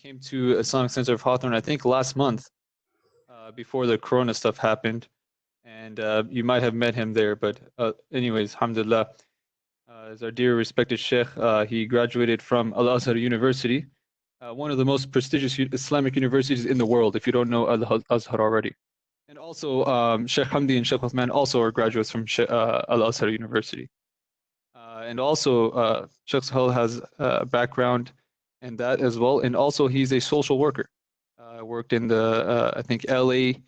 came to Islamic Center of Hawthorne, I think last month, before the Corona stuff happened. And you might have met him there. But anyways, alhamdulillah, is our dear respected Sheikh. He graduated from Al-Azhar University, one of the most prestigious Islamic universities in the world, if you don't know Al-Azhar already. And also, Sheikh Hamdi and Sheikh Uthman also are graduates from Al-Azhar University. And also, Sheikh Suhail has a background in that as well. And also, he's a social worker. Worked in the, I think, LA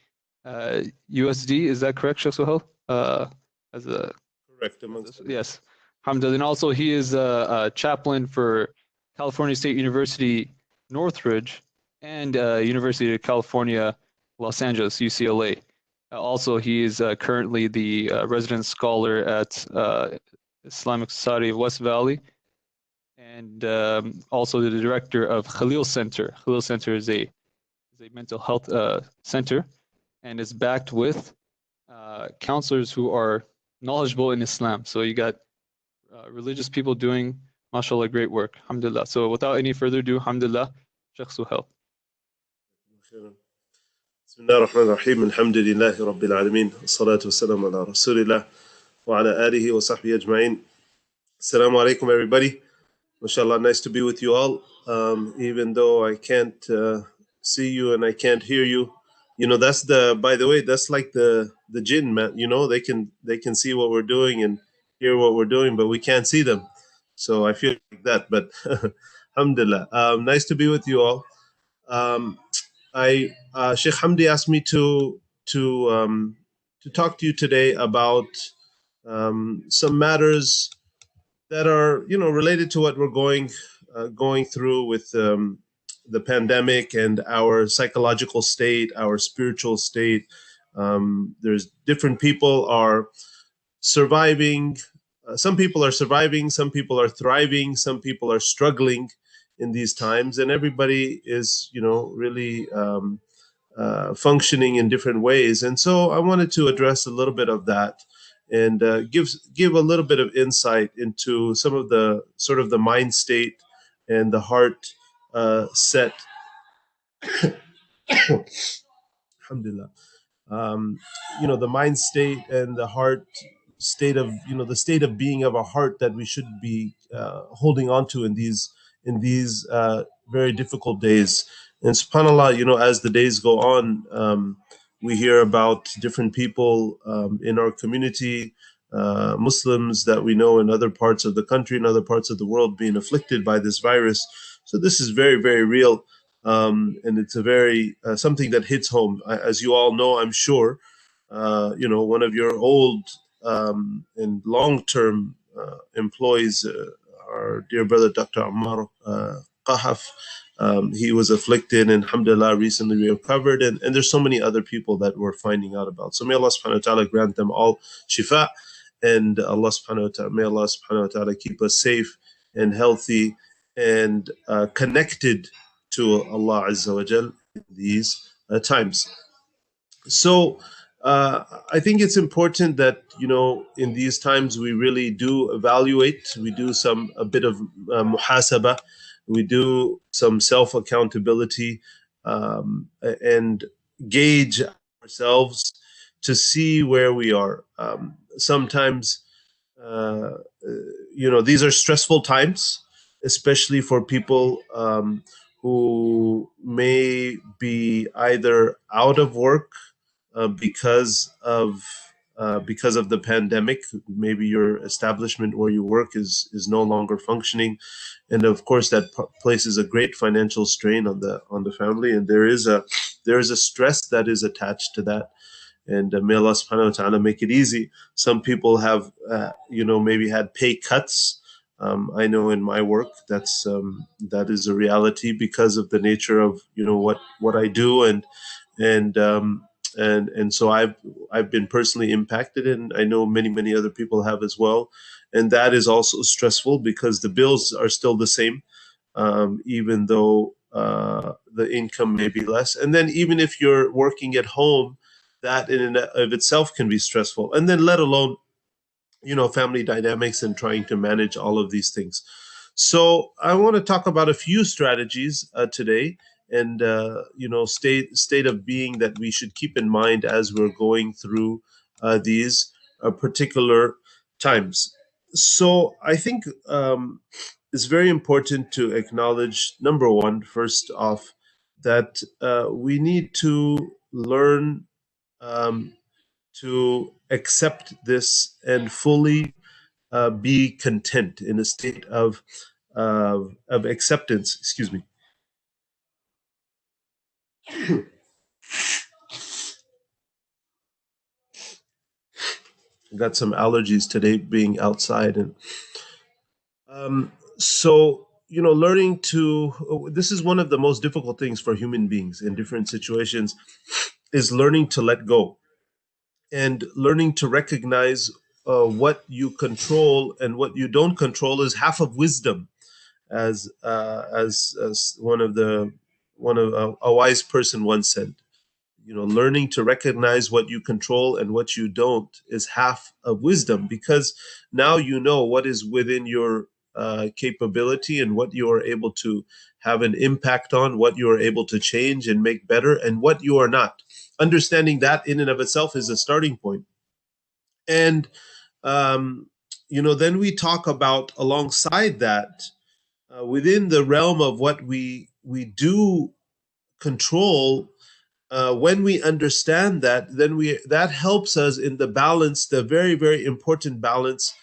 USD. Is that correct, Sheikh Suhail? As a Correct, amongst yes. Alhamdulillah. And also, he is a chaplain for California State University, Northridge, and University of California, Los Angeles, UCLA. Also, he is currently the resident scholar at Islamic Society of West Valley, and also the director of Khalil Center. Khalil Center is a mental health center, and is backed with counselors who are knowledgeable in Islam. So you got religious people doing, mashallah, great work. Alhamdulillah. So without any further ado, alhamdulillah, Sheikh Suhail. بسم الله الرحمن الرحيم الحمد لله رب العالمين والصلاة والسلام على رسول الله وعلى آله وصحبه أجمعين. Assalamu alaikum, everybody. MashaAllah, nice to be with you all. Even though I can't see you and I can't hear you, you know, that's by the way, that's like the jinn, man. You know, they can see what we're doing and hear what we're doing, but we can't see them. So I feel like that, but alhamdulillah. Nice to be with you all. Sheikh Hamdi asked me to talk to you today about some matters that are, you know, related to what we're going through with the pandemic and our psychological state, our spiritual state. There's different people are surviving. Some people are surviving. Some people are thriving. Some people are struggling in these times, and everybody is, you know, really functioning in different ways. And so I wanted to address a little bit of that and give a little bit of insight into some of the sort of the mind state and the heart set. Alhamdulillah. You know, the mind state and the heart state of, you know, the state of being of a heart that we should be holding on to in these very difficult days. And subhanAllah, you know, as the days go on, we hear about different people in our community, Muslims that we know in other parts of the country and other parts of the world being afflicted by this virus. So this is very, very real. And it's a very something that hits home. As you all know, I'm sure, you know, one of your old and long-term employees, our dear brother, Dr. Ammar Qahaf, he was afflicted, and alhamdulillah, recently recovered. And there's so many other people that we're finding out about. So may Allah subhanahu wa ta'ala grant them all shifa. And Allah subhanahu wa ta'ala, may Allah subhanahu wa ta'ala keep us safe and healthy and connected to Allah Azza wa Jal in these times. So I think it's important that, you know, in these times we really do evaluate, we do a bit of muhasaba, we do some self-accountability and gauge ourselves to see where we are. Sometimes, you know, these are stressful times, especially for people who may be either out of work because of the pandemic. Maybe your establishment where you work is no longer functioning, and of course that places a great financial strain on the family. And there is a stress that is attached to that. And may Allah subhanahu wa ta'ala make it easy. Some people have, you know, maybe had pay cuts. I know in my work that is a reality because of the nature of, you know, what I do, and so I've been personally impacted, and I know many other people have as well, and that is also stressful because the bills are still the same, even though the income may be less. And then even if you're working at home, that in and of itself can be stressful, and then let alone, you know, family dynamics and trying to manage all of these things. So I want to talk about a few strategies today, and state of being that we should keep in mind as we're going through these particular times. So I think it's very important to acknowledge, number one, first off, that we need to learn um, to accept this and fully be content in a state of acceptance. Excuse me. Got some allergies today being outside, and so learning to this is one of the most difficult things for human beings in different situations, is learning to let go and learning to recognize what you control and what you don't control is half of wisdom, as one of a wise person once said. Learning to recognize what you control and what you don't is half of wisdom, because now you know what is within your capability and what you are able to have an impact on, what you are able to change and make better, and what you are not. Understanding that in and of itself is a starting point. And um, then we talk about, alongside that, within the realm of what we do control, when we understand that, then we that helps us in the balance, the very, very important balance,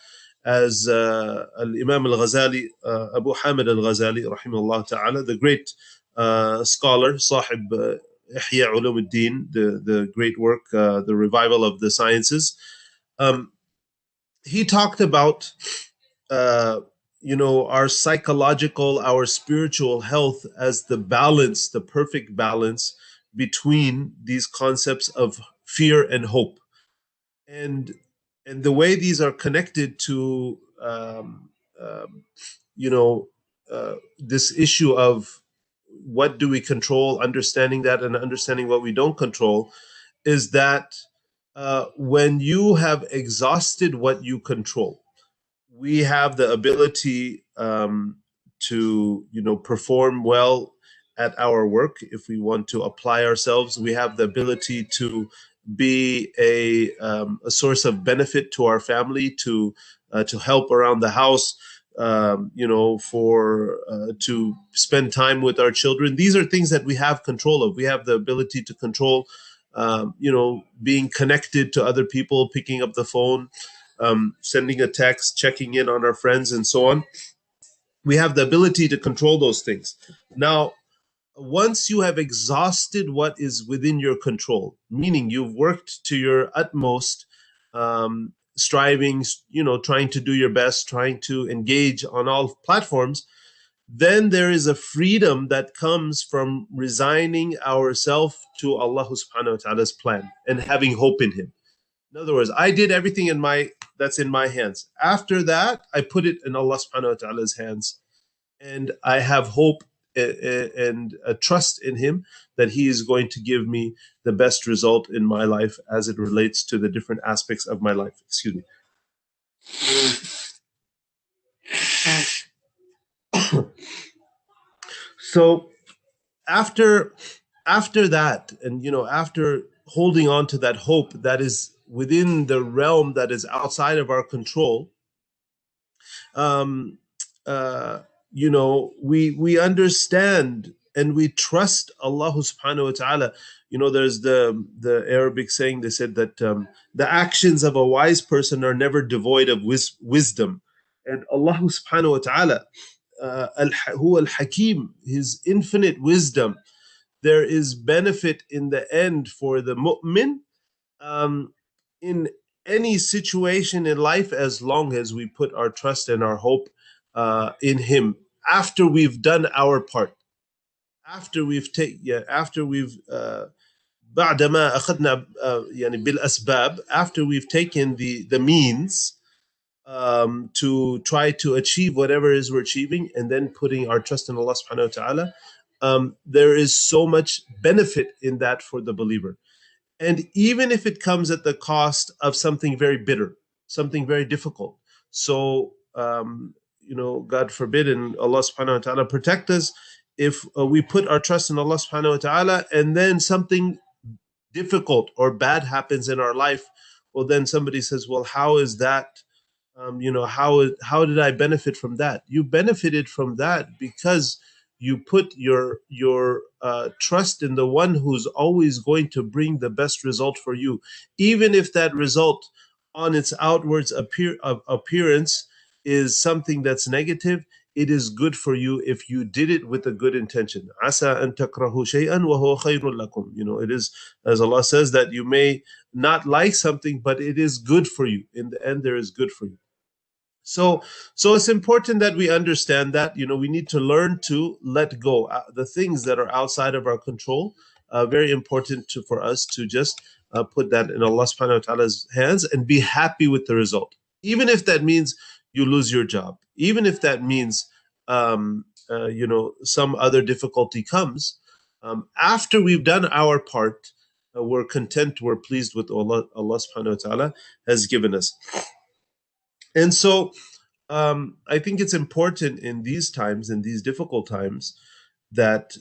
as Imam al-Ghazali, Abu Hamid al-Ghazali, rahimahullah ta'ala, the great scholar, Sahib Ihya Ulum al-Din, the great work, the revival of the sciences. Um, he talked about uh, our psychological, our spiritual health as the balance, the perfect balance between these concepts of fear and hope, and the way these are connected to um, you know this issue of what do we control, understanding that, and understanding what we don't control, is that when you have exhausted what you control, we have the ability to perform well at our work. If we want to apply ourselves, we have the ability to be a source of benefit to our family, to help around the house, for to spend time with our children. These are things that we have control of. We have the ability to control being connected to other people, picking up the phone, sending a text, checking in on our friends, and so on. We have the ability to control those things. Now, once you have exhausted what is within your control, meaning you've worked to your utmost, striving, trying to do your best, trying to engage on all platforms, then there is a freedom that comes from resigning ourselves to Allah subhanahu wa ta'ala's plan and having hope in Him. In other words, I did everything that's in my hands. After that, I put it in Allah subhanahu wa ta'ala's hands. And I have hope and a trust in Him that He is going to give me the best result in my life as it relates to the different aspects of my life. Excuse me. So after that, and after holding on to that hope that is within the realm that is outside of our control, um, we understand and we trust Allah subhanahu wa ta'ala. There's the Arabic saying, they said that the actions of a wise person are never devoid of wisdom. And Allah subhanahu wa ta'ala, huwa al-Hakim, His infinite wisdom, there is benefit in the end for the mu'min, um, in any situation in life, as long as we put our trust and our hope in Him. After we've done our part, after we've taken, after we've بعدما أخذنا يعني بالأسباب, after we've taken the means to try to achieve whatever it is we're achieving, and then putting our trust in Allah subhanahu wa ta'ala, there is so much benefit in that for the believer. And even if it comes at the cost of something very bitter, something very difficult. So, God forbid, and Allah subhanahu wa ta'ala protect us, if we put our trust in Allah subhanahu wa ta'ala and then something difficult or bad happens in our life, well, then somebody says, well, how is that? How did I benefit from that? You benefited from that because you put your trust in the one who's always going to bring the best result for you, even if that result on its outwards appearance is something that's negative. It is good for you if you did it with a good intention. Asa an takrahu shay'an wa huwa khayrun lakum. It is, as Allah says, that you may not like something, but it is good for you. In the end, there is good for you. So it's important that we understand that we need to learn to let go the things that are outside of our control. Very important for us to just put that in Allah subhanahu wa ta'ala's hands and be happy with the result, even if that means you lose your job, even if that means some other difficulty comes. After we've done our part, we're content, we're pleased with Allah subhanahu wa ta'ala has given us. And so I think it's important in these times, in these difficult times, that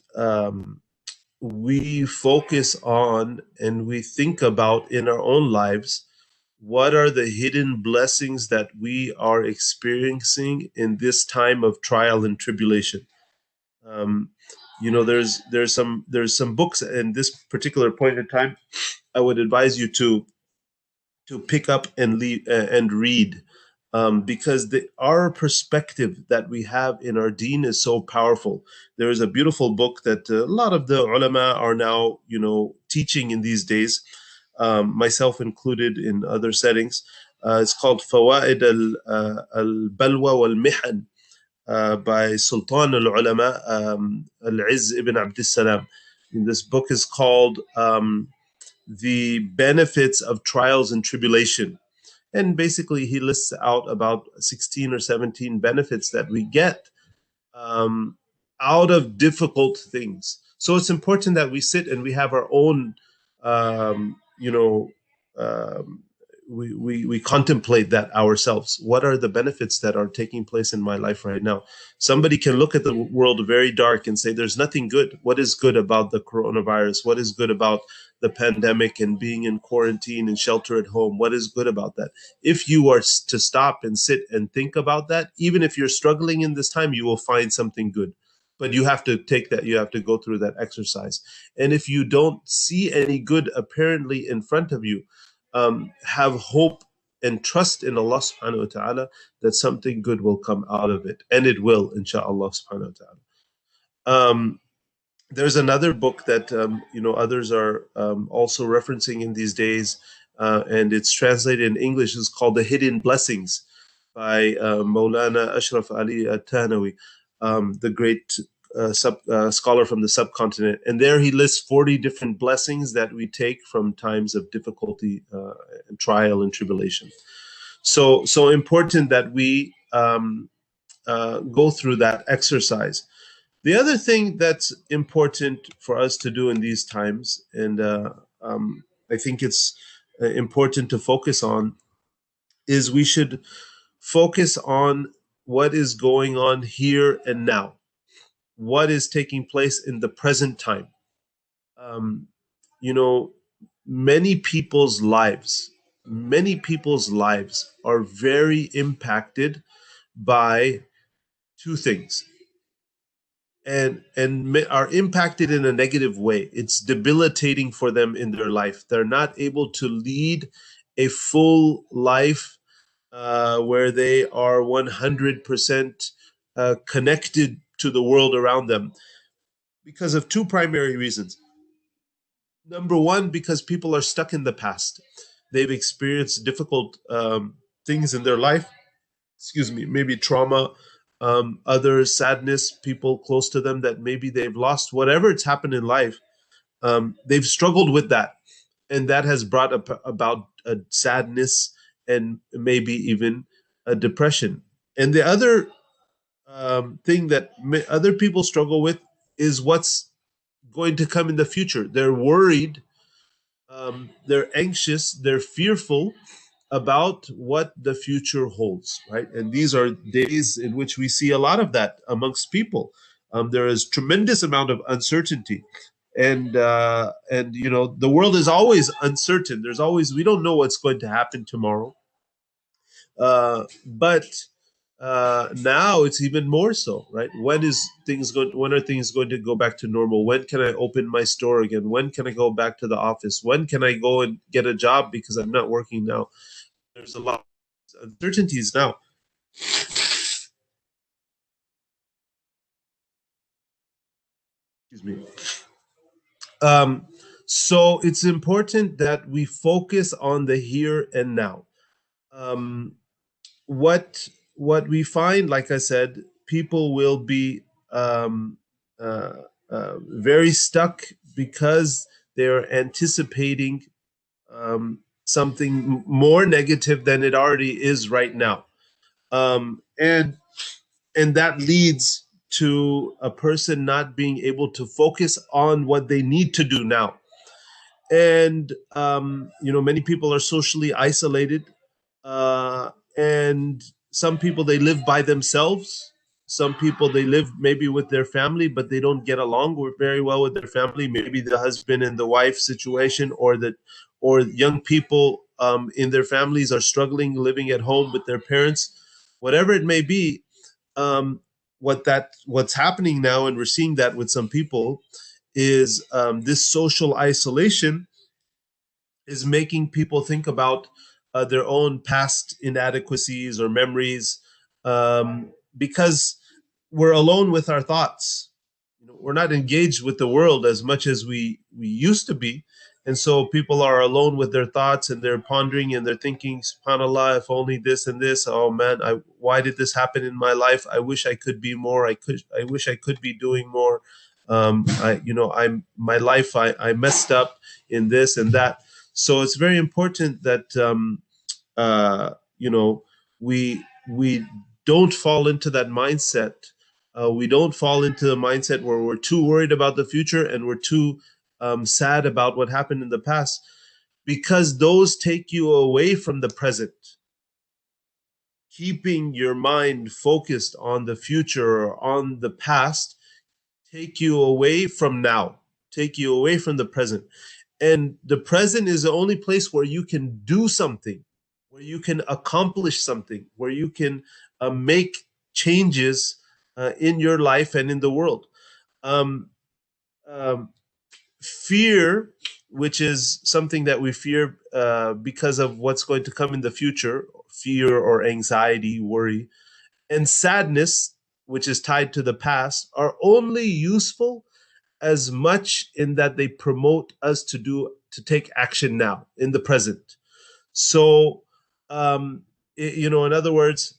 we focus on and we think about in our own lives, what are the hidden blessings that we are experiencing in this time of trial and tribulation. There's some books in this particular point in time. I would advise you to pick up and read, because our perspective that we have in our deen is so powerful. There is a beautiful book that a lot of the ulama are now teaching in these days, myself included in other settings. It's called Fawaid al-Balwa wal-Mihan, by Sultan al-Ulama, Al-Izz ibn Abd salam. This book is called The Benefits of Trials and Tribulation. And basically, he lists out about 16 or 17 benefits that we get out of difficult things. So it's important that we sit and we have our own, um, you know, um, we contemplate that ourselves. What are the benefits that are taking place in my life right now? Somebody can look at the world very dark and say, there's nothing good. What is good about the coronavirus? What is good about the pandemic and being in quarantine and shelter at home? What is good about that? If you are to stop and sit and think about that, even if you're struggling in this time, you will find something good. But you have to you have to go through that exercise. And if you don't see any good apparently in front of you, have hope and trust in Allah subhanahu wa ta'ala that something good will come out of it. And it will, inshallah subhanahu wa ta'ala. There's another book that others are also referencing in these days, and it's translated in English. It's called The Hidden Blessings by Maulana Ashraf Ali Thanawi, the great scholar from the subcontinent. And there he lists 40 different blessings that we take from times of difficulty, and trial and tribulation. So important that we go through that exercise. The other thing that's important for us to do in these times, and I think it's important to focus on, is we should focus on what is going on here and now, what is taking place in the present time. Um, you know, many people's lives are very impacted by two things, and are impacted in a negative way. It's debilitating for them in their life. They're not able to lead a full life where they are 100% connected to the world around them, because of two primary reasons. Number one, because people are stuck in the past. They've experienced difficult things in their life, maybe trauma, other sadness, people close to them that maybe they've lost, whatever it's happened in life. They've struggled with that, and that has brought about a sadness and maybe even a depression. And the other thing that other people struggle with is what's going to come in the future. They're worried, they're anxious, they're fearful about what the future holds, right? And these are days in which we see a lot of that amongst people. There is tremendous amount of uncertainty, and you know the world is always uncertain. There's always, we don't know what's going to happen tomorrow, but now it's even more so, right? When are things going to go back to normal? When can I open my store again? When can I go back to the office? When can I go and get a job because I'm not working now? There's a lot of uncertainties now. Excuse me. Um, so it's important that we focus on the here and now. Um, what what we find, like I said, people will be um, uh, very stuck because they're anticipating something more negative than it already is right now, and that leads to a person not being able to focus on what they need to do now. And you know, many people are socially isolated, uh, and some people, they live by themselves. Some people, they live maybe with their family, but they don't get along very well with their family. Maybe the husband and the wife situation, or young people in their families are struggling living at home with their parents. Whatever it may be, um, what's happening now, and we're seeing that with some people, is this social isolation is making people think about their own past inadequacies or memories, because we're alone with our thoughts. You know, we're not engaged with the world as much as we used to be, and so people are alone with their thoughts, and they're pondering and they're thinking, "Subhanallah, if only this and this. Oh man, why did this happen in my life? I wish I could be more. I wish I could be doing more. I'm my life. I messed up in this and that." So it's very important that you know, we don't fall into that mindset. We don't fall into the mindset where we're too worried about the future and we're too sad about what happened in the past, because those take you away from the present. Keeping your mind focused on the future or on the past take you away from now, take you away from the present. And the present is the only place where you can do something, where you can accomplish something, where you can make changes in your life and in the world. Um, um, Fear, which is something that we fear because of what's going to come in the future, fear or anxiety, worry, and sadness, which is tied to the past, are only useful as much in that they promote us to take action now in the present. So you know, in other words,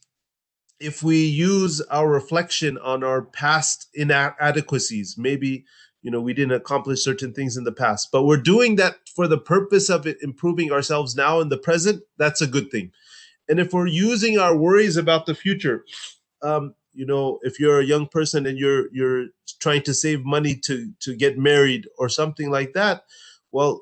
if we use our reflection on our past inadequacies, maybe, you know, we didn't accomplish certain things in the past, but we're doing that for the purpose of it improving ourselves now in the present, that's a good thing. And if we're using our worries about the future, you know, if you're a young person and you're trying to save money to get married or something like that, well,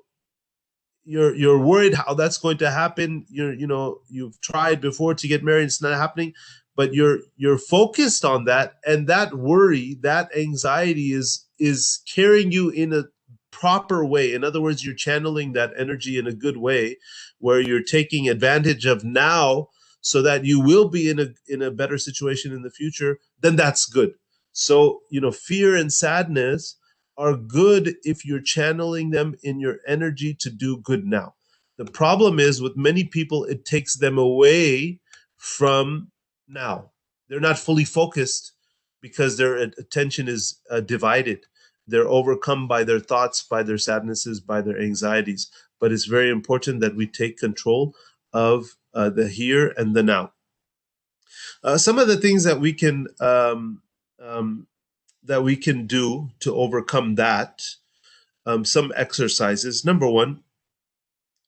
you're worried how that's going to happen. You know, you've tried before to get married, it's not happening, but you're focused on that, and that worry, that anxiety is carrying you in a proper way. In other words, you're channeling that energy in a good way, where you're taking advantage of now so that you will be in a better situation in the future. Then that's good. So, you know, fear and sadness are good if you're channeling them in your energy to do good now. The problem is with many people, it takes them away from now. They're not fully focused because their attention is divided. They're overcome by their thoughts, by their sadnesses, by their anxieties. But it's very important that we take control of the here and the now. Some of the things um, that we can do to overcome that, some exercises. Number one,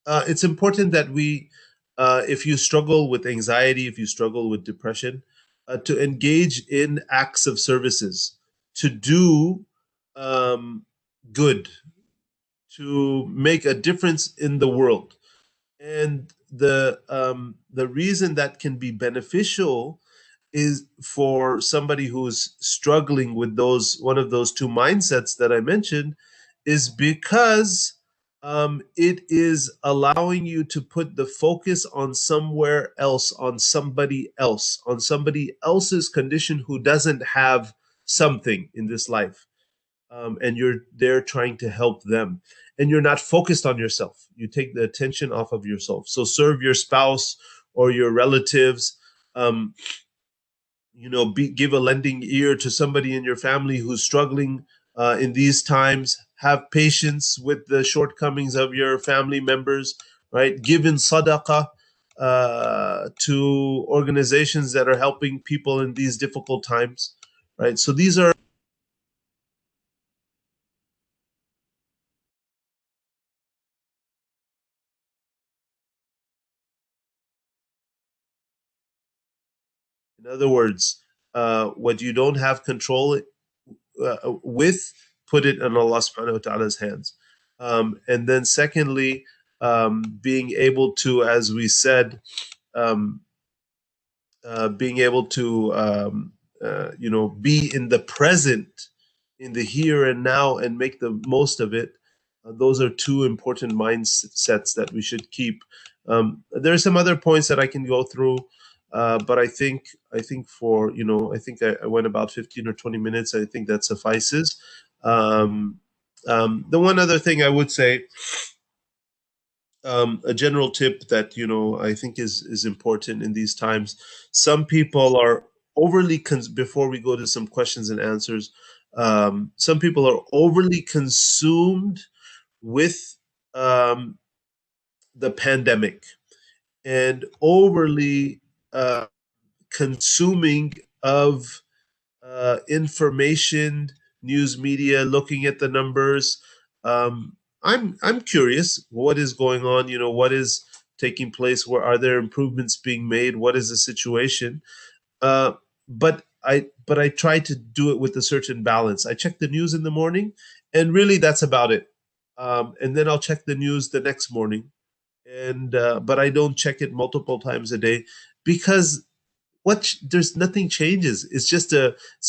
it's important that if you struggle with anxiety, if you struggle with depression, to engage in acts of services, to do good, to make a difference in the world. And the reason that can be beneficial is for somebody who's struggling with those one of those two mindsets that I mentioned, is because it is allowing you to put the focus on somewhere else, on somebody else's condition who doesn't have something in this life, and you're there trying to help them, and you're not focused on yourself. You take the attention off of yourself. So serve your spouse or your relatives. um, give a lending ear to somebody in your family who's struggling in these times. Have patience with the shortcomings of your family members, right? Give in sadaqah to organizations that are helping people in these difficult times, right? So these are, in other words, what you don't have control with, put it in Allah subhanahu wa ta'ala's hands. And then secondly, being able to, as we said, um, being able to be in the present, in the here and now, and make the most of it. Those are two important mindsets that we should keep. There are some other points that I can go through, but I think for I think I went about 15 or 20 minutes. I think that suffices. Um, the one other thing I would say, a general tip that I think is important in these times. Some people are before we go to some questions and answers. Some people are overly consumed with um, the pandemic, and overly consuming of information, news media, looking at the numbers. Um, I'm curious what is going on. What is taking place? Where are there improvements being made? What is the situation? Uh, but I try to do it with a certain balance. I check the news in the morning, and really that's about it. And then I'll check the news the next morning, and but I don't check it multiple times a day, because there's nothing changes. It's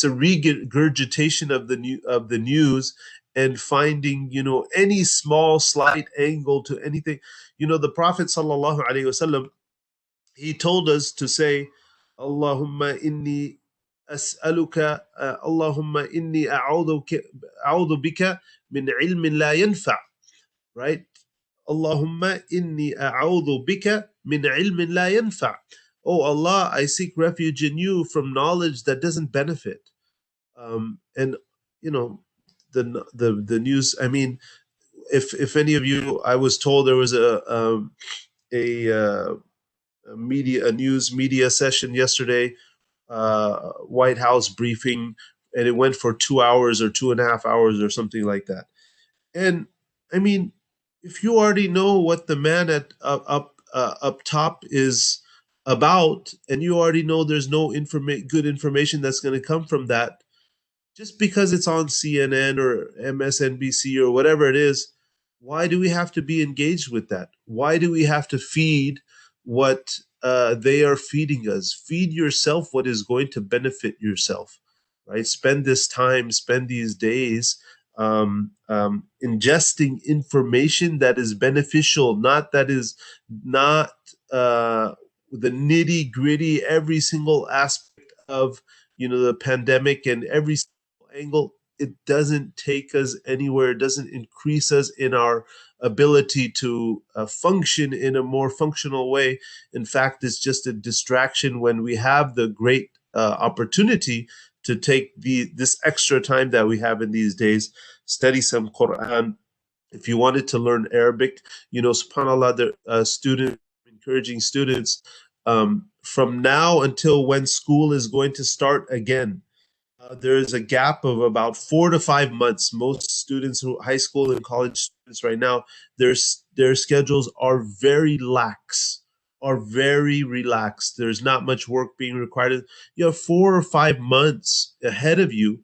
a regurgitation of the news, and finding any small slight angle to anything. The Prophet sallallahu alaihi wasallam, he told us to say, Allahumma inni as'aluka, Allahumma inni a'udhu bika min ilmin la yanfa', right? Allahumma inni a'udhu bika min ilmin la yanfa'. Oh Allah, I seek refuge in you from knowledge that doesn't benefit. And you know, the news. I mean, if any of you, I was told there was a, uh, a news media session yesterday, White House briefing, and it went for 2 hours or 2.5 hours or something like that. And I mean, if you already know what the man at up top is about, and you already know there's no good information that's going to come from that, just because it's on CNN or MSNBC or whatever it is, why do we have to be engaged with that? Why do we have to feed what they are feeding us? Feed yourself what is going to benefit yourself, right? Spend this time, spend these days ingesting information that is beneficial, not the nitty gritty, every single aspect of the pandemic, and every angle. It doesn't take us anywhere. It doesn't increase us in our ability to function in a more functional way. In fact, it's just a distraction when we have the great opportunity to take this extra time that we have in these days, study some Quran. If you wanted to learn Arabic, subhanallah, the student encouraging students, from now until when school is going to start again, there is a gap of about 4 to 5 months. Most students who high school and college students right now, their schedules are very lax, are very relaxed. There's not much work being required. You have 4 or 5 months ahead of you,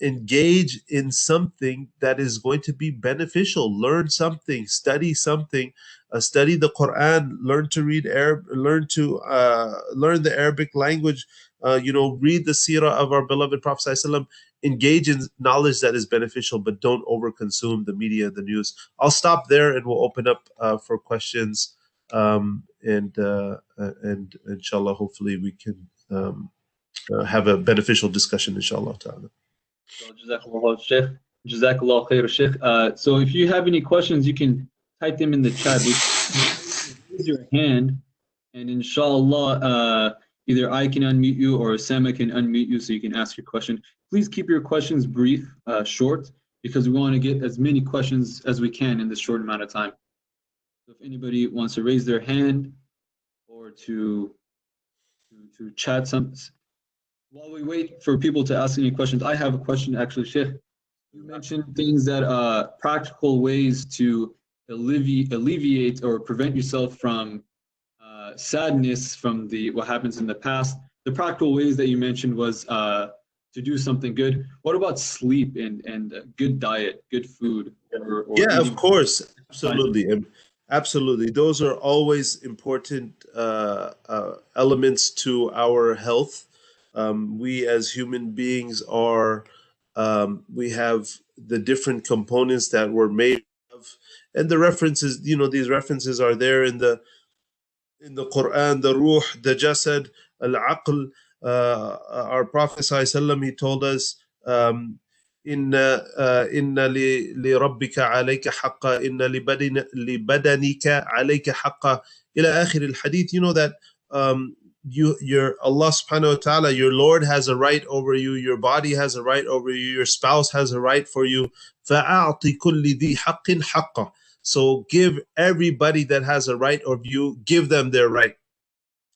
engage in something that is going to be beneficial. Learn something, study something, study the Quran, learn to read Arab, learn the Arabic language. Read the seerah of our beloved Prophet ﷺ. Engage in knowledge that is beneficial, but don't overconsume the media, the news. I'll stop there, and we'll open up for questions. And inshallah, hopefully, we can have a beneficial discussion. Inshallah, ta'ala. Jazakallah Sheikh. Jazakallah khair, Sheikh. So if you have any questions, you can type them in the chat. Raise your hand, and inshallah, either I can unmute you or Sama can unmute you so you can ask your question. Please keep your questions brief, short, because we want to get as many questions as we can in this short amount of time. So if anybody wants to raise their hand or to chat some. While we wait for people to ask any questions, I have a question actually, Sheikh. You mentioned things that practical ways to alleviate or prevent yourself from sadness from what happens in the past. The practical ways that you mentioned was to do something good. What about sleep and good diet, good food? Yeah, of course, absolutely. Absolutely. Those are always important elements to our health. We as human beings we have the different components that we're made of. And the references, these references are there in the Quran, the ruh, the jasad, al-aql. Our Prophet ﷺ, he told us, إن لربك عليك حقا إن لبدنك عليك حقا إلى آخر الحديث. You know that your Allah subhanahu wa ta'ala, your Lord has a right over you, your body has a right over you, your spouse has a right for you. فَأَعْطِ كُلِّ ذِي حَقٍّ حَقَّهُ. So give everybody that has a right of you, give them their right.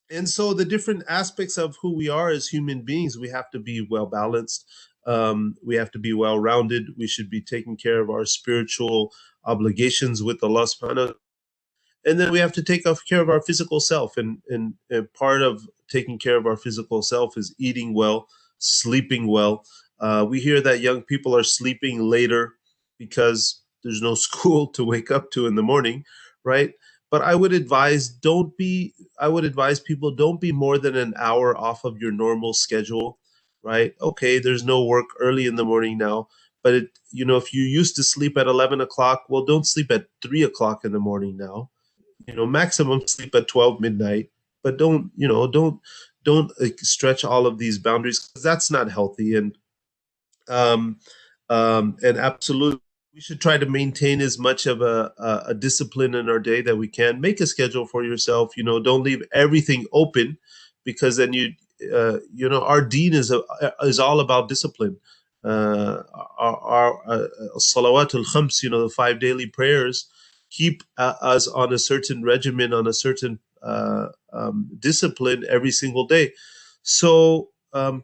And so the different aspects of who we are as human beings, we have to be well balanced. We have to be well rounded. We should be taking care of our spiritual obligations with Allah subhanahu wa ta'ala. And then we have to take care of our physical self. And part of taking care of our physical self is eating well, sleeping well. We hear that young people are sleeping later because there's no school to wake up to in the morning, right? But I would advise people don't be more than an hour off of your normal schedule, right? Okay, there's no work early in the morning now, but if you used to sleep at 11 o'clock, well, don't sleep at 3 o'clock in the morning now. Maximum sleep at 12 midnight, but don't stretch all of these boundaries, because that's not healthy. And absolutely, we should try to maintain as much of a discipline in our day that we can. Make a schedule for yourself. Don't leave everything open, because then our deen is all about discipline. Our salawatul khams, the 5 daily prayers, keep us on a certain regimen, on a certain discipline every single day. So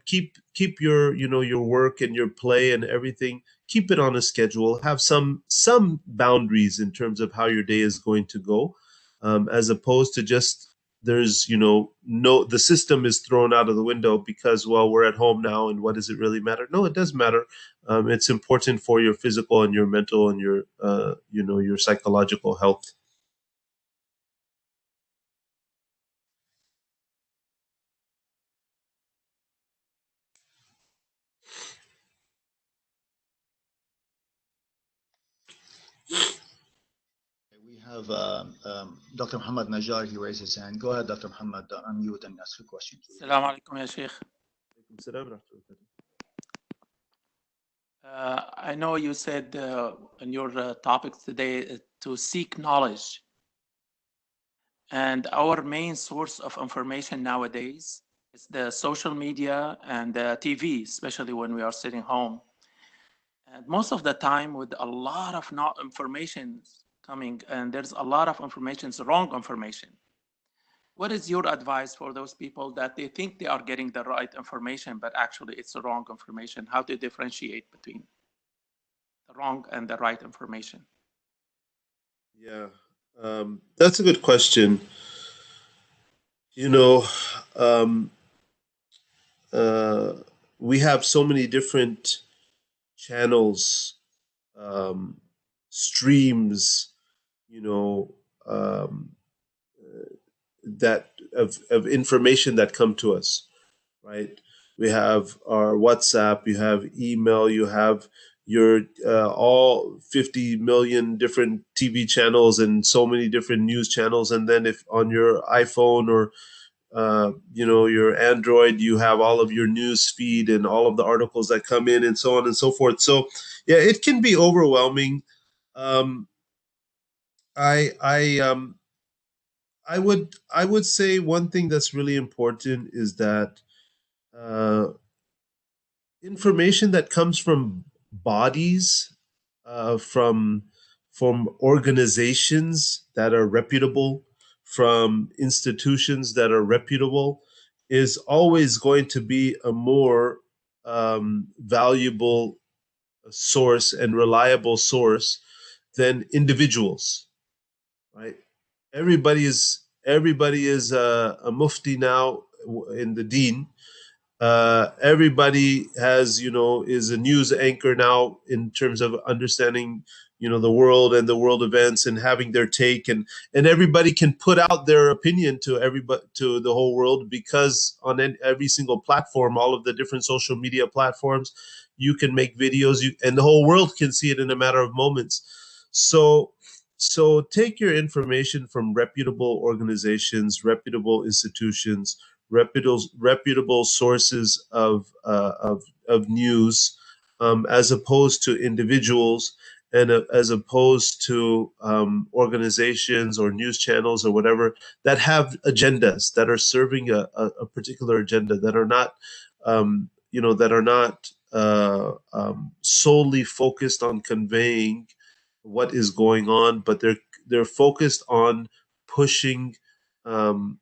keep your work and your play and everything, keep it on a schedule. Have some boundaries in terms of how your day is going to go, as opposed to just the system is thrown out of the window because, well, we're at home now, and what does it really matter? No, it does matter. It's important for your physical and your mental and your psychological health. We have Dr. Muhammad Najjar. He raised his hand. Go ahead, Dr. Muhammad, unmute and ask your question. Assalamu alaikum, ya Sheikh. I know you said in your topic today to seek knowledge. And our main source of information nowadays is the social media and the TV, especially when we are sitting home. And most of the time with a lot of information coming, and there's a lot of information, wrong information. What is your advice for those people that they think they are getting the right information, but actually it's the wrong information? How to differentiate between the wrong and the right information? Yeah, that's a good question. We have so many different channels, streams, you know, um, that of information that come to us, right? We have our WhatsApp, you have email, you have your all 50 million different TV channels and so many different news channels. And then if on your iPhone or your Android, you have all of your news feed and all of the articles that come in and so on and so forth. So yeah, it can be overwhelming. Um, I I would say one thing that's really important is that uh, information that comes from bodies, from organizations that are reputable, from institutions that are reputable, is always going to be a more valuable source and reliable source than individuals, right? Everybody is a mufti now in the deen. Everybody has, is a news anchor now in terms of understanding, the world and the world events and having their take, and everybody can put out their opinion to everybody, to the whole world, because on every single platform, all of the different social media platforms, you can make videos, and the whole world can see it in a matter of moments. So take your information from reputable organizations, reputable institutions, reputable sources of news, as opposed to individuals, and as opposed to organizations or news channels or whatever that have agendas, that are serving a particular agenda, that are not solely focused on conveying what is going on, but they're focused on pushing some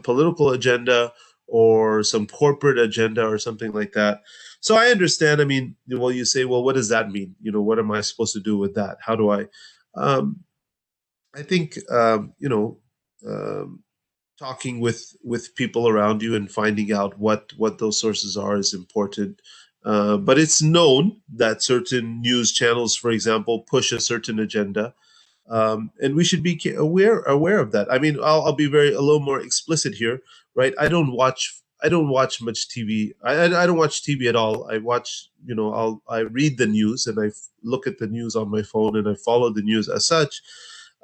political agenda or some corporate agenda or something like that. So I understand. I mean, well, you say, well, what does that mean? What am I supposed to do with that? How do I? Um, I think talking with people around you and finding out what those sources are is important. But it's known that certain news channels, for example, push a certain agenda, and we should be aware of that. I mean, I'll be a little more explicit here, right? I don't watch much TV. I don't watch TV at all. I watch, I read the news, and I look at the news on my phone, and I follow the news as such.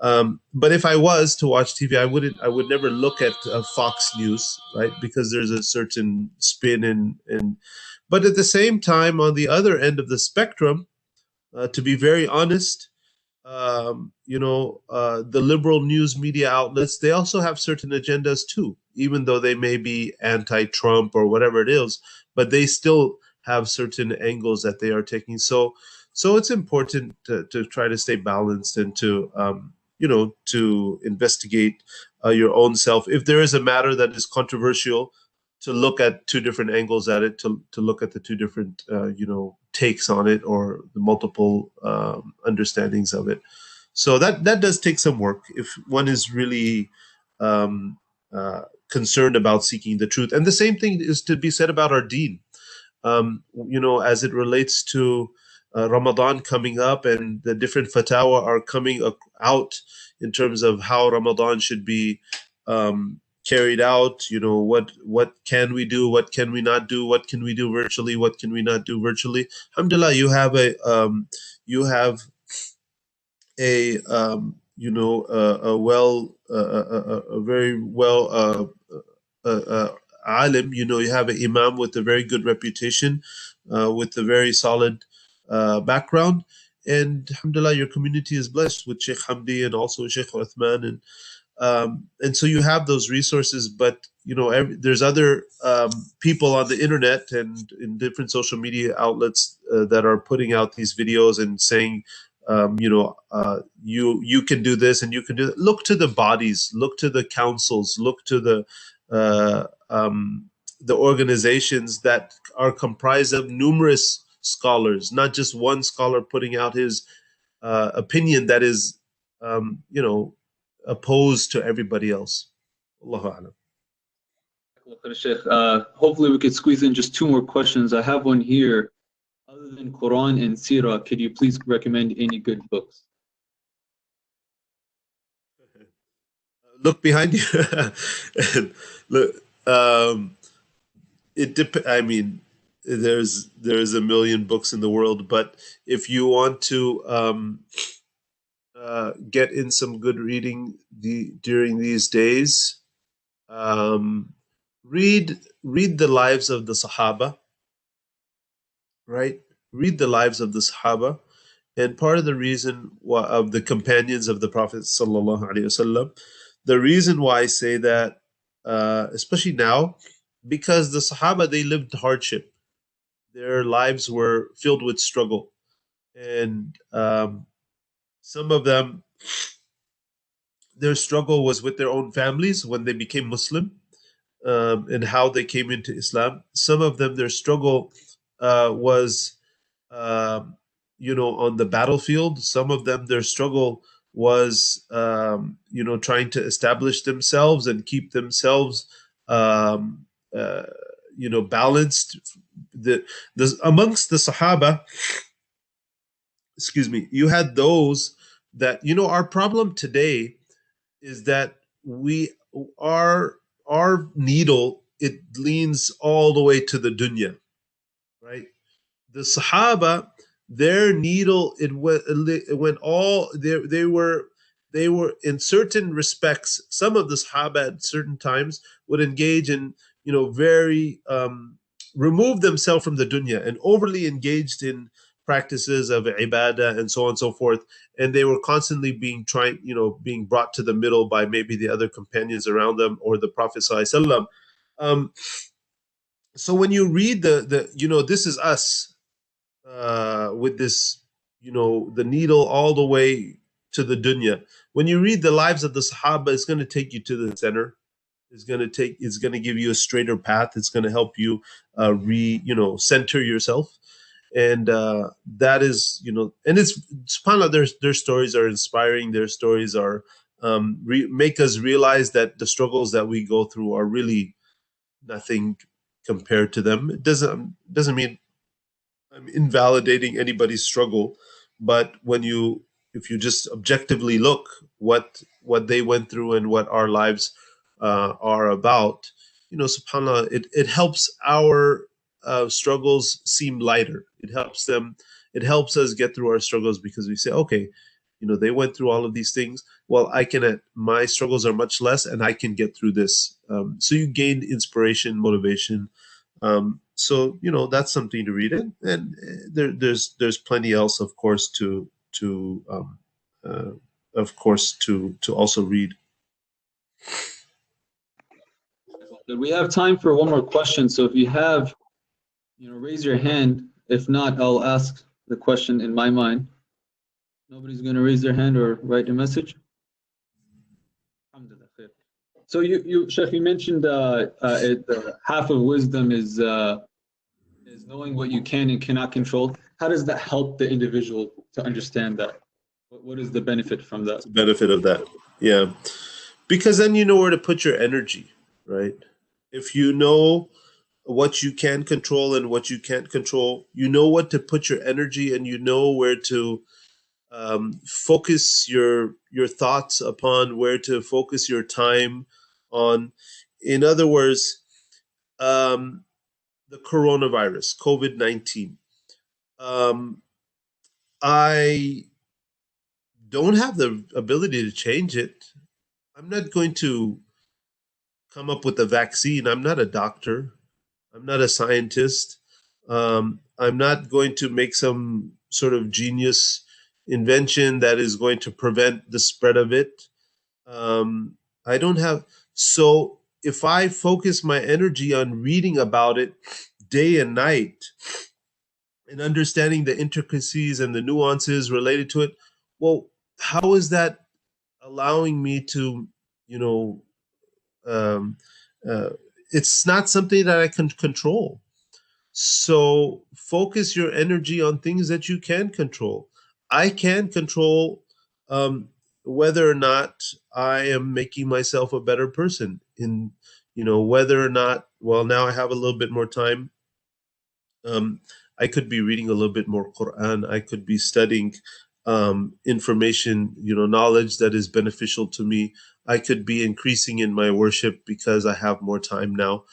But if I was to watch TV, I would never look at Fox News, right? Because there's a certain spin but at the same time, on the other end of the spectrum, to be very honest, the liberal news media outlets, they also have certain agendas too, even though they may be anti-Trump or whatever it is, but they still have certain angles that they are taking. So it's important to try to stay balanced and to investigate your own self. If there is a matter that is controversial, to look at two different angles at it, to look at the two different takes on it, or the multiple understandings of it. So that does take some work if one is really um, concerned about seeking the truth. And the same thing is to be said about our deen. As it relates to Ramadan coming up, and the different fatwa are coming out in terms of how Ramadan should be carried out. What can we do, what can we not do, what can we do virtually, what can we not do virtually. Alhamdulillah, you have a very well alim. You have an imam with a very good reputation, with a very solid background, and alhamdulillah, your community is blessed with Sheikh Hamdi and also Sheikh Uthman, and so you have those resources. But there's other people on the internet and in different social media outlets that are putting out these videos and saying, you can do this and you can do that. Look to the bodies, look to the councils, look to uh, the organizations that are comprised of numerous scholars, not just one scholar putting out his opinion that is, opposed to everybody else. Allahu A'lam. Hopefully we could squeeze in just two more questions. I have one here. Other Other than Quran and Sirah, could you please recommend any good books? Look behind you. And look, I mean, there's a million books in the world, but if you want to get in some good reading during these days, um, read the lives of the Sahaba, right? Read the lives of the Sahaba, and part of the reason of the companions of the Prophet sallallahu alaihi wasallam, the reason why I say that, especially now, because the Sahaba, they lived hardship. Their lives were filled with struggle, and some of them, their struggle was with their own families when they became Muslim, and how they came into Islam. Some of them, their struggle was, um, on the battlefield. Some of them, their struggle was, trying to establish themselves and keep themselves, um, uh, balanced. Amongst the Sahaba, excuse me, you had those that, our problem today is that we our needle, it leans all the way to the dunya, right? The Sahaba, their needle, it went all, they were in certain respects. Some of the Sahaba at certain times would engage in, very remove themselves from the dunya and overly engaged in practices of ibadah and so on and so forth. And they were constantly being brought to the middle by maybe the other companions around them or the Prophet Sallallahu Alaihi Wasallam. So when you read this is us, with this, the needle all the way to the dunya. When you read the lives of the Sahaba, it's going to take you to the center. It's going to give you a straighter path. It's going to help you center yourself. And that is, and it's subhanAllah, their stories are inspiring. Their stories are, make us realize that the struggles that we go through are really nothing compared to them. It doesn't mean I'm invalidating anybody's struggle, but if you just objectively look what they went through and what our lives are about, subhanallah, it helps our struggles seem lighter. It helps us get through our struggles because we say, okay, they went through all of these things. Well, my struggles are much less, and I can get through this. So you gain inspiration, motivation. So that's something to read, and there's plenty else, of course, uh, to also read. We have time for one more question. So if you have, raise your hand. If not, I'll ask the question in my mind. Nobody's going to raise their hand or write a message. So Sheikh, you mentioned half of wisdom is knowing what you can and cannot control. How does that help the individual to understand that? What is the benefit from that? The benefit of that, yeah, because then you know where to put your energy, right? If you know what you can control and what you can't control, you know what to put your energy, and you know where to focus your thoughts upon, where to focus your time on. In other words, the coronavirus, COVID-19. I don't have the ability to change it. I'm not going to come up with a vaccine. I'm not a doctor. I'm not a scientist. I'm not going to make some sort of genius invention that is going to prevent the spread of it. I don't have. So if I focus my energy on reading about it day and night and understanding the intricacies and the nuances related to it, well, how is that allowing me to, um, uh, it's not something that I can control. So focus your energy on things that you can control. I can control whether or not I am making myself a better person. Whether or not, well, now I have a little bit more time. I could be reading a little bit more Quran. I could be studying information, knowledge that is beneficial to me. I could be increasing in my worship because I have more time now,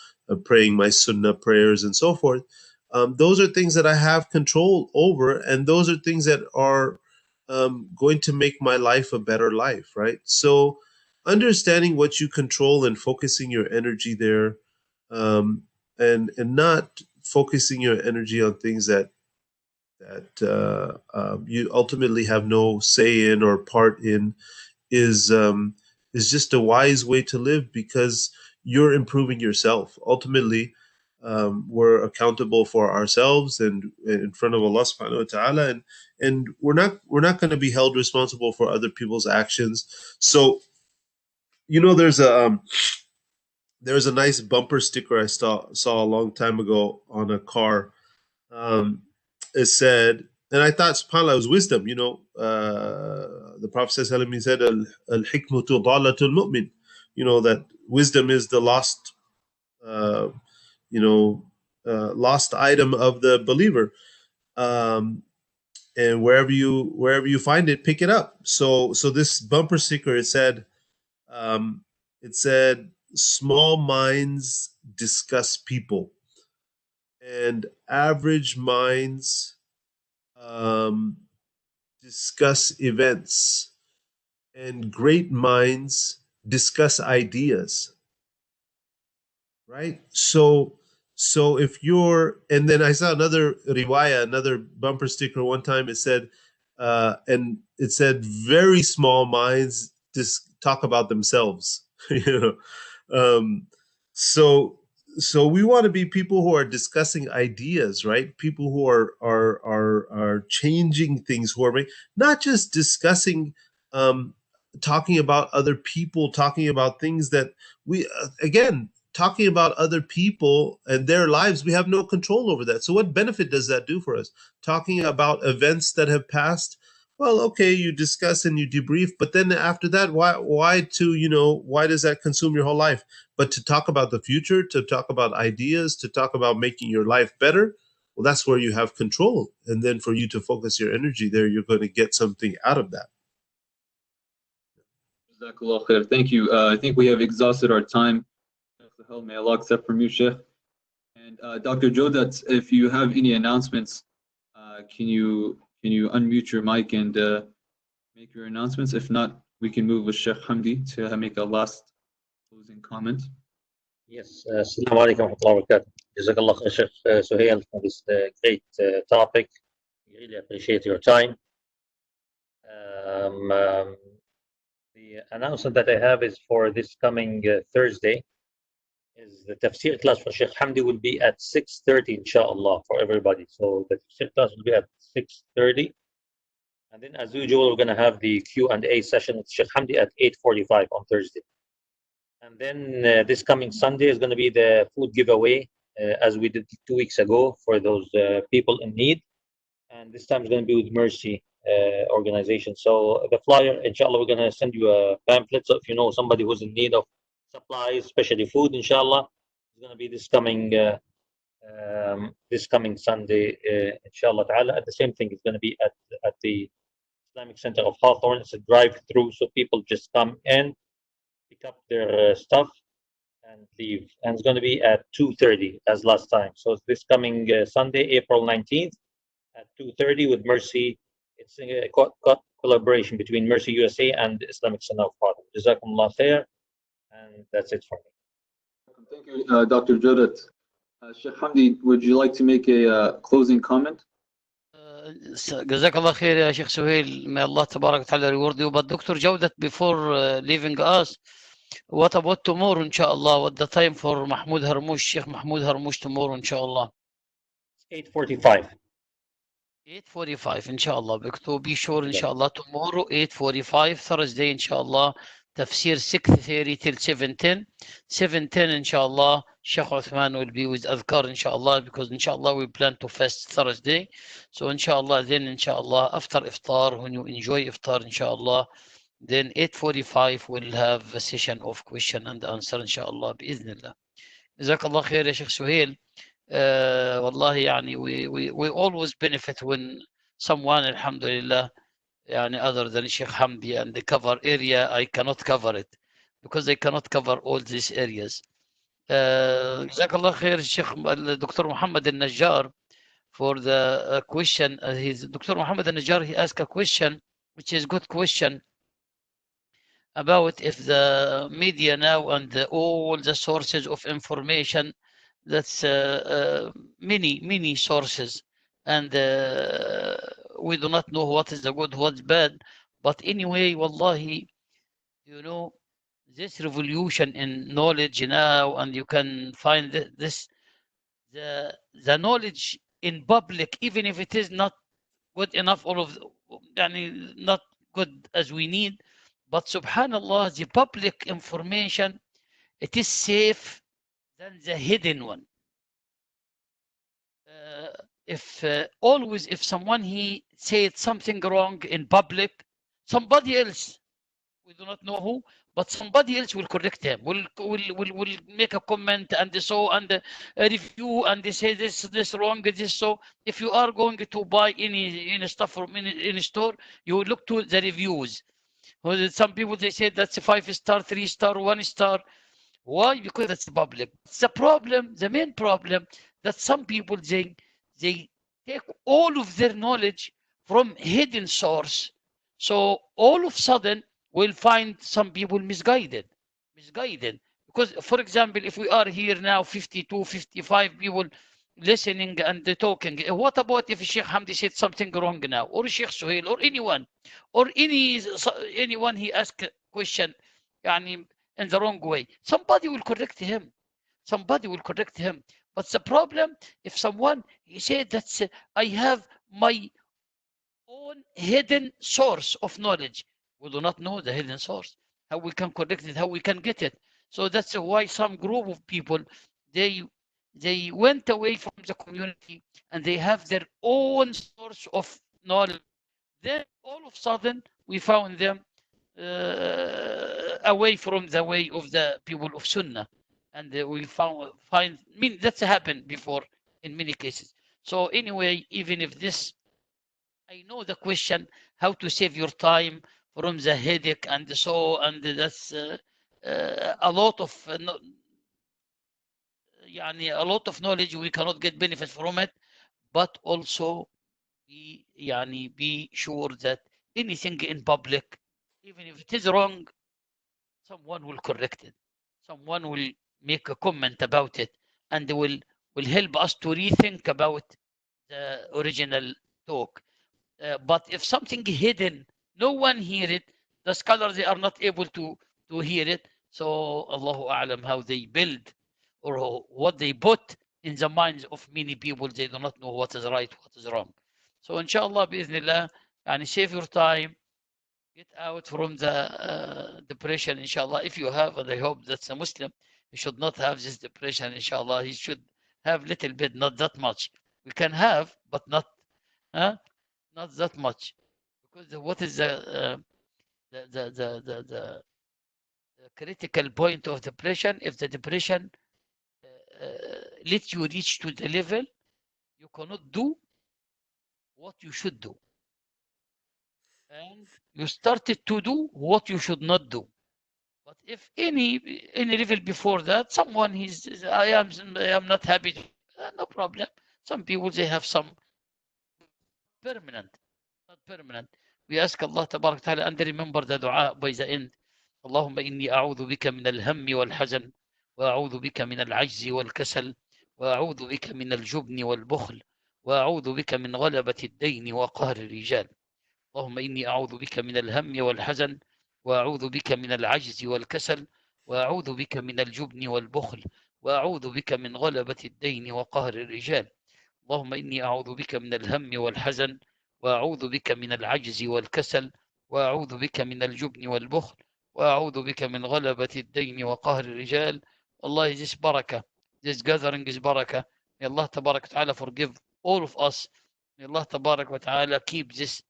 praying my sunnah prayers and so forth. Those are things that I have control over, and those are things that are going to make my life a better life, right? So, understanding what you control and focusing your energy there, and not focusing your energy on things that you ultimately have no say in or part in, is is just a wise way to live, because you're improving yourself. Ultimately, we're accountable for ourselves and in front of Allah subhanahu wa ta'ala, and we're not going to be held responsible for other people's actions. So, there's a nice bumper sticker I saw a long time ago on a car. um, it said, and I thought, subhanAllah, it was wisdom. The Prophet said, Al-hikmatu dalatul mu'min. That wisdom is the uh, lost item of the believer. And wherever you find it, pick it up. So this bumper sticker, um, it said, small minds discuss people, and average minds um, discuss events, and great minds discuss ideas. Right? So if you're, and then I saw another riwayah, another bumper sticker one time. And it said, very small minds just talk about themselves. you know. Um, so so we want to be people who are discussing ideas, right? People who are changing things, who are not just discussing, talking about other people, talking about things that we again, talking about other people and their lives, we have no control over that. So what benefit does that do for us? Talking about events that have passed, well, okay, you discuss and you debrief, but then after that, why does that consume your whole life? But to talk about the future, to talk about ideas, to talk about making your life better, well, that's where you have control. And then for you to focus your energy there, you're going to get something out of that. Jazakallah khair. Thank you. I think we have exhausted our time. Suhail, may Allah accept from you, Sheikh. And Dr. Jodat, if you have any announcements, can you unmute your mic and make your announcements? If not, we can move with Sheikh Hamdi to make a last closing comment. Yes, Assalamu alaikum wa rahmatullahi wa barakatuh. Jazakallah khair, Sheikh Suhail, for this great topic. We really appreciate your time. The announcement that I have is for this coming Thursday. Is the tafsir class for Sheikh Hamdi will be at 6:30, inshallah, for everybody. So the tafsir class will be at 6:30. And then, as usual, we're going to have the Q&A session with Sheikh Hamdi at 8:45 on Thursday. And then this coming Sunday is going to be the food giveaway, as we did 2 weeks ago for those people in need. And this time it's going to be with Mercy organization. So the flyer, inshallah, we're going to send you a pamphlet. So if you know somebody who's in need of supplies, especially food, inshallah, it's going to be this coming Sunday, inshallah ta'ala. At the same thing, it's going to be at the Islamic Center of Hawthorne. It's a drive-through, so people just come in, pick up their stuff, and leave. And it's going to be at 2:30 as last time. So it's this coming Sunday, April 19th, at 2:30 with Mercy. It's a collaboration between Mercy USA and the Islamic Center of Hawthorne. Jazakumullah khair. And that's it for me. Thank you, Dr. Jodat. Sheikh Hamdi, would you like to make a closing comment? جزاك الله خير يا شيخ سهيل. May Allah تبارك وتعالى reward you. But Dr. Jawdat, before leaving us, what about tomorrow, inshallah? What the time for Mahmoud Harmoush, Sheikh Mahmoud Harmoush tomorrow, inshallah? 8:45. 8:45, inshallah. Because be sure, inshallah, tomorrow 8:45, Thursday, inshallah. Tafsir 6:30 till 7:10. 7:10, inshallah. Sheikh Uthman will be with Adhkar, inshallah, because inshallah we plan to fast Thursday. So inshallah, then inshallah, after iftar, when you enjoy iftar, inshallah, then 8:45 we'll have a session of question and answer, inshallah, bi'idhnillah. Jazakallah khair, ya Sheikh Suhail. والله يعني we always benefit when someone alhamdulillah يعني other than Sheikh Hamdi and the cover area I cannot cover it because I cannot cover all these areas. جزاك الله خير الشيخ الدكتور محمد النجار for the question. His Dr. Muhammad Najjar, he asked a question, which is good question, about if the media now and all the sources of information, that's many sources, and we do not know what is the good, what's bad. But anyway, wallahi, you know, this revolution in knowledge now, and you can find this the knowledge in public, even if it is not good enough, all of يعني not good as we need, but subhanallah, the public information, it is safe than the hidden one. If always if someone he said something wrong in public, somebody else, we do not know who, but somebody else will correct him, will make a comment and so, and a review, and they say this wrong, this so. If you are going to buy any stuff from any store, you look to the reviews. Well, some people they say that's a 5-star, 3-star, 1-star. Why? Because that's the public. It's the problem, the main problem, that some people they take all of their knowledge from hidden source. So all of a sudden we'll find some people misguided. Because for example, if we are here now 52, 55 people listening and talking, what about if Sheikh Hamdi said something wrong now, or Sheikh Suhail, or anyone, or anyone he asked a question يعني in the wrong way, somebody will correct him, but the problem, if someone he said that I have my own hidden source of knowledge, we do not know the hidden source, how we can correct it, how we can get it. So that's why some group of people, they they went away from the community and they have their own source of knowledge. Then all of a sudden we found them away from the way of the people of Sunnah, and we find. I mean, that's happened before in many cases. So anyway, even if this, I know the question how to save your time from the headache and so, and that's a lot of يعني a lot of knowledge we cannot get benefit from it, but also be sure that anything in public, even if it is wrong, someone will correct it, someone will make a comment about it, and will help us to rethink about the original talk. But if something hidden, no one hear it, the scholars they are not able to hear it. So Allahu A'lam how they build or what they put in the minds of many people. They do not know what is right, what is wrong. So inshallah, bi'ithnillah, and save your time, get out from the depression, inshallah. If you have, and I hope that's a Muslim, he should not have this depression, inshallah. He should have little bit, not that much. We can have, but not that much. Because what is the critical point of depression? If the depression lets you reach to the level you cannot do what you should do, and you started to do what you should not do. But if any level before that, someone I am not happy, no problem. Some people they have some permanent, not permanent. We ask Allah Tabarak Ta'ala and remember the dua by the end. اللهم إني أعوذ بك من الهم والحزن وأعوذ بك من العجز والكسل وأعوذ بك من الجبن والبخل وأعوذ بك من غلبة الدين وقهر الرجال. اللهم إني أعوذ بك من الهم والحزن وأعوذ بك من العجز والكسل وأعوذ بك من الجبن والبخل وأعوذ بك من غلبة الدين وقهر الرجال. اللهم إني أعوذ بك من الهم والحزن وأعوذ بك من العجز والكسل وأعوذ بك من الجبن والبخل وأعوذ بك من غلبة الدين وقهر الرجال. Allah, this barakah, this gathering is barakah. May Allah Tabarak wa Ta'ala forgive all of us. May Allah Tabarak wa Ta'ala keep this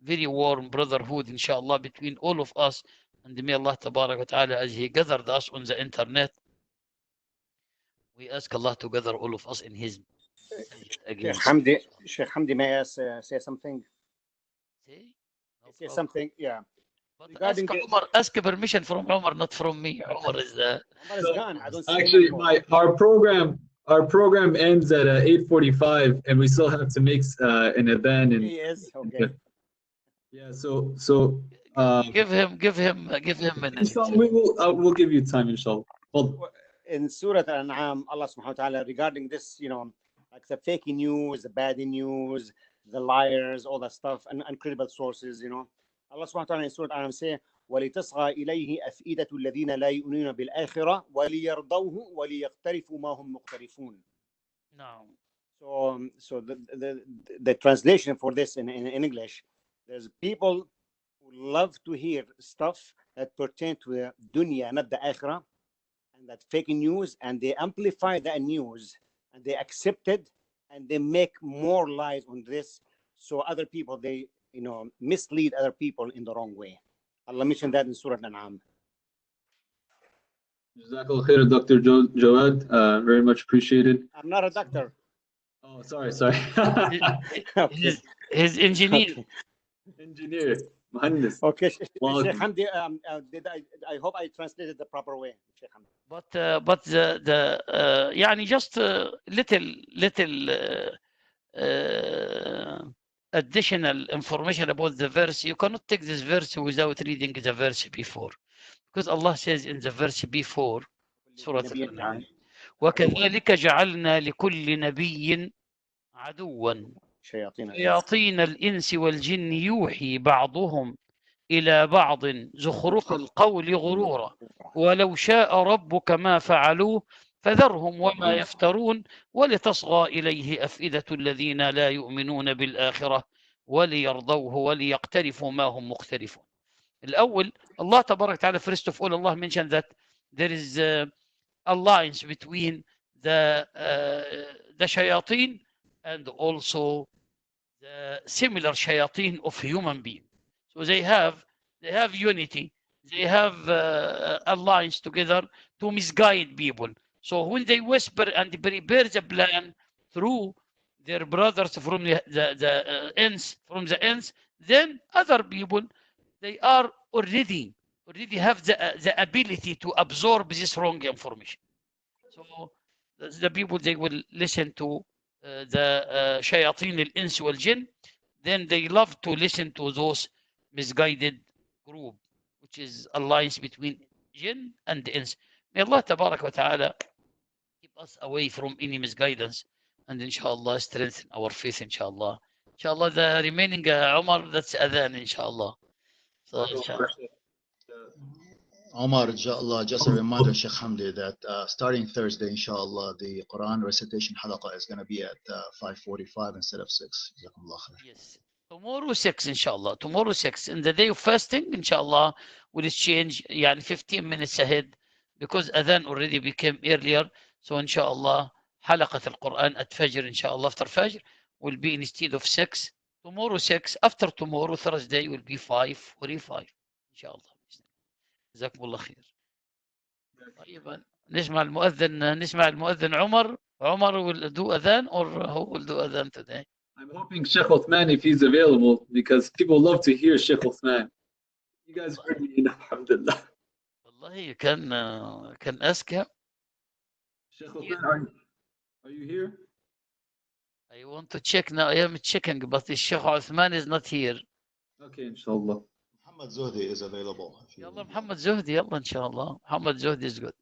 very warm brotherhood, inshallah, between all of us. And may Allah Tabarak wa Ta'ala, as He gathered us on the internet, We ask Allah to gather all of us in His masjid again. Sheikh Hamdi, may I say something? See? No Say problem. something, yeah. But Regarding ask Umar, ask permission from Umar, not from me. Umar is Omar is gone. I don't see him Actually, anymore. our program ends at 8:45, and we still have to make an adhan. And He is okay. yeah, so give him minutes. inshallah, we'll give you time, inshallah. Well, In Surah Al-An'am, Allah subhanahu wa ta'ala, regarding this, like the fake news, the bad news, the liars, all that stuff, and uncredible sources, Allah subhanahu wa ta'ala in Surah Al-An'am say, وَلِتَصْغَى إِلَيْهِ أَفْئِدَةُ الَّذِينَ لَا يُؤْمِنُونَ بِالْآخِرَةِ وَلِيَرْضَوْهُ وَلِيَقْتَرِفُوا مَا هُمْ مُقْتَرِفُونَ. No. So the translation for this in English, there's people who love to hear stuff that pertain to the dunya, not the akhirah, and that fake news, and they amplify that news and they accept it and they make more lies on this, so other people, they mislead other people in the wrong way. Allah mentioned that in Surah Al-An'am. Jazakallah khair, Dr. Jawad. Very much appreciated. I'm not a doctor. Oh, sorry. Okay. His engineer. Okay. Engineer, Muhandis. Okay, Sheikh Well, Hamdi, I hope I translated the proper way, Sheikh Hamdi. But the يعني just little additional information about the verse. You cannot take this verse without reading the verse before, because Allah says in the verse before, Surah Al-An'am, وكذلك جعلنا لكل نبي عدوا شياطين الإنس والجن يوحي بعضهم إلى بعض زخرف القول غرورا ولو شاء ربك ما فعلوه فذرهم وما يفترون ولتصغى إليه أفئدة الذين لا يؤمنون بالآخرة وليرضوه وليقترفوا ما هم مقترفون. الأول, Allah تبارك وتعالى, first of all, Allah mentioned that there is a alliance between the shayateen and also the similar shayateen of human being. So they have unity, they have alliance together to misguide people. So when they whisper and prepare the plan through their brothers from the ends, then other people, they are already have the ability to absorb this wrong information. So the people, they will listen to the shayateen al-ins wal-jinn, then they love to listen to those misguided group, which is alliance between jinn and ins. May Allah tabarak wa ta'ala keep us away from any misguidance, and inshallah strengthen our faith, inshallah. Inshallah, the remaining Umar, that's adhan, inshallah. So inshallah. Omar, inshallah, just a reminder, Sheikh Hamdi, that starting Thursday, inshallah, the Quran recitation halaqa is going to be at 5:45 instead of 6. Jazakumullah khair. Yes. Tomorrow 6, inshallah. Tomorrow 6. In the day of fasting, inshallah, we'll change 15 minutes ahead, because adhan already became earlier. So inshallah, halaqat al-Quran at Fajr, inshallah, after Fajr, will be instead of 6. Tomorrow 6. After tomorrow, Thursday, will be 5:45. Inshallah. جزاكم الله خير. طيب نسمع المؤذن عمر will do adhan, or who will do adhan today? I'm hoping Sheikh Uthman, if he's available, because people love to hear Sheikh Uthman. You guys heard me enough, alhamdulillah. والله you can ask him. Sheikh Uthman, are you here? I want to check now. I am checking, but the Sheikh Uthman is not here. Okay, inshallah. Muhammad Zuhdi is available. يلا محمد زهدي, يلا إن شاء الله. محمد زهدي is good.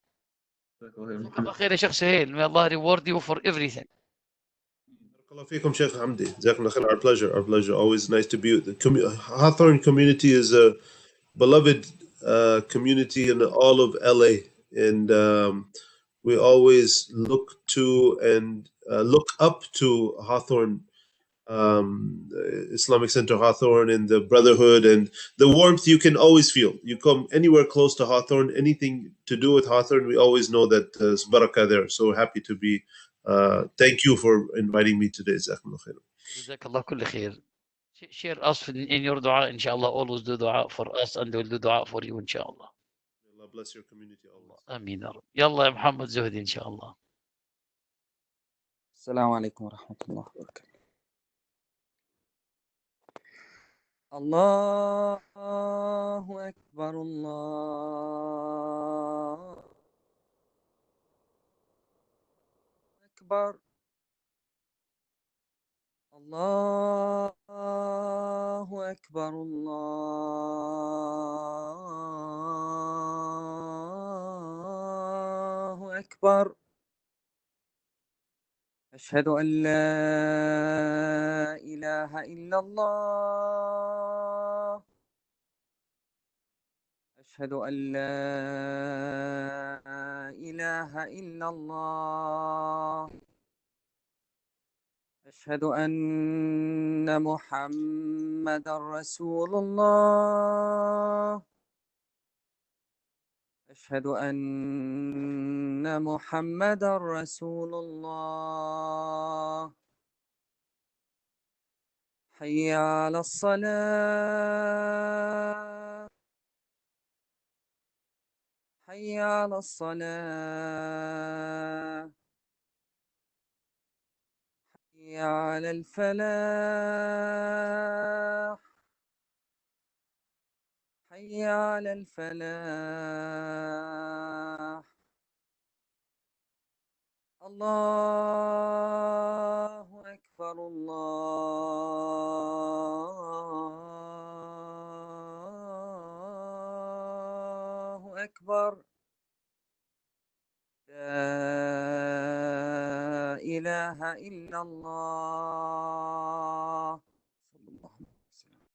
Jazakallah الله خير يا شيخ سهيل. May Allah reward you for everything. Barakallahu feekum, Sheikh Hamdi. Jazakumullah khair. Our pleasure. Always nice to be with the Hawthorne community is a beloved community in all of LA, and we always look to and look up to Hawthorne, Islamic Center Hawthorne, and the brotherhood and the warmth you can always feel. You come anywhere close to Hawthorne, anything to do with Hawthorne, we always know that there's barakah there. So happy to be. Thank you for inviting me today. Jazakumullah khair. جزاك الله كل خير. Share us in your dua, inshallah. Always do dua for us, and we'll do dua for you, inshallah. Allah bless your community always. آمين يا رب. يلا يا محمد زهدي إن شاء الله. السلام عليكم ورحمة الله وبركاته. الله أكبر، الله أكبر، الله أكبر، الله أكبر. أشهد أن لا إله إلا الله، أشهد أن لا إله إلا الله، أشهد أن محمد رسول الله، أشهد أن محمد رسول الله. حي على الصلاة، حي على الصلاة، حي على الفلاح، حي على الفلاح. الله أكبر، الله أكبر. لا إله إلا الله.